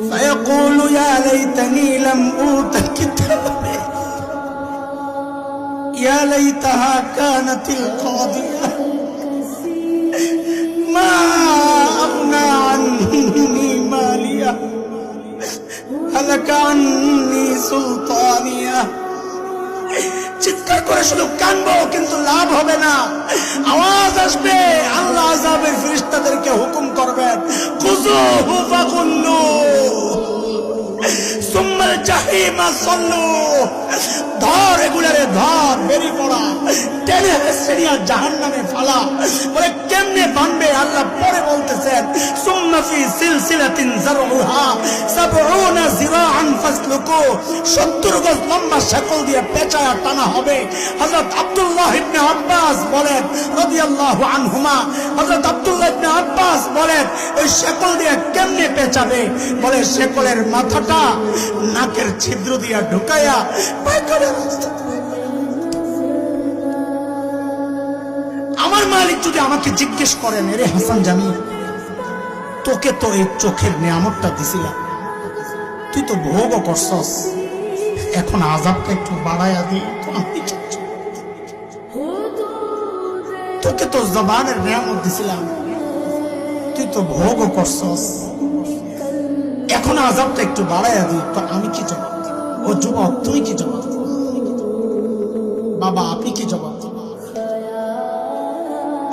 فيقول يا ليتني لم أوت كتابي يا ليتها كانت القاضية ما أغنى عني مالية هلك عني سلطانية। চিৎকার করে শুধু কানবো, কিন্তু লাভ হবে না। আওয়াজ আসবে, আল্লাহ আযাবের ফেরেশতাদেরকে হুকুম করবেন, খুযুহু ফাগুল্লু সুম্মাল জাহিমা সাল্লু। ধর এগুলারে, ধর, বেরি পড়া, টেনে সেরিয়া জাহান্নামে ফালা। বলে কেমনে বানবে? আল্লাহ পরে বলতেছেন সুম্মা ফি সিলসিলাতিন যারউহা ৭০ যিরাআন ফাসলুকু। ৭০ গজ লম্বা শেকল দিয়ে পেঁচায়া টানা হবে। হযরত আব্দুল্লাহ ইবনে আব্বাস বলেন রাদিয়াল্লাহু আনহুমা, হযরত আব্দুল্লাহ ইবনে আব্বাস বলেন ওই শেকল দিয়ে কেমনে পেঁচাবে? বলে শেকলের মাথাটা নাকের ছিদ্র দিয়া ঢুকায়া পায়খানা। আমার মালিক যদি আমাকে জিজ্ঞেস করেন, রে হাসান জামিল, তোকে তো এই চোখের নিয়ামতটা দিছিলাম, তুই তো ভোগও করছস, এখন আযাবটা একটু বাড়ায়া দিই তো আমি। তোকে তো জবানের নিয়ামত দিছিলাম, তুই তো ভোগও করছস, এখন আযাবটা একটু বাড়ায়া দিই তো আমি কি জবাব দিব? ও যুবক, তুমি কি জবাব দিব? বাবা, আপনি কি জবাব দিব?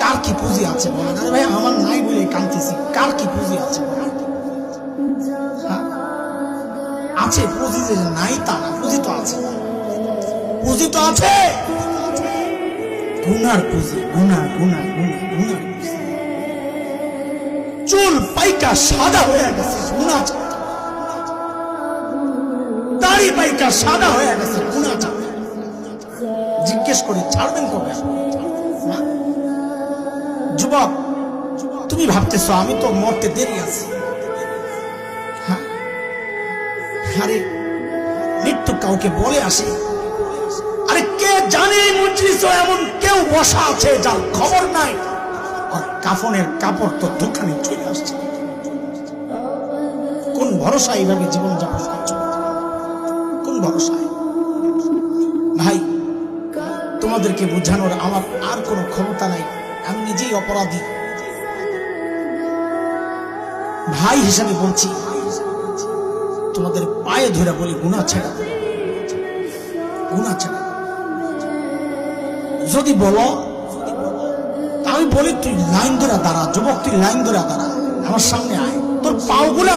কার কি পুঁজি আছে বলেন? আরে ভাই, আমার নাই বলে কাঁদতেছি, কার কি পুঁজি আছে? আছে পুঁজি, যে নাই তা না, পুঁজি তো আছে, পুঁজি তো আছে। গুনার পুঁজি, গুনার গুনার গুনার গুনার পুঁজি। চুল পাইকা সাদা হয়ে গেছে, গুনাহ চাপ। দাড়ি পাইকা সাদা হয়ে গেছে, গুনাহ চাপ। জিজ্ঞেস করি, ছাড়বেন কবে? যুবক, তুমি ভাবতেছো আমি তো মরতে দেরি আছে। আরে মৃত্যু কাউকে বলে আসে? আরে কে জানে মজলিসে এমন কেউ বসা আছে যার খবর নাই, আর কাফনের কাপড় তো দোকানে চলে আসছে। কোন ভরসা এইভাবে জীবন যাপন করছো? কোন ভরসায়? ভাই, তোমাদেরকে বোঝানোর আমার আর কোনো ক্ষমতা নাই, আমি নিজেই অপরাধী। ভাই হিসাবে বলছি, তোমাদের পায়ে ধরে বলি, গুনাহ ছেড়ে দাও, গুনাহ ছেড়ে দাও। যদি বলো, আমি বলি তুই লাইন ধরে দাঁড়া, যুবক, তুই লাইন ধরে দাঁড়া, আমার সামনে আয়, তোর পাওগুলা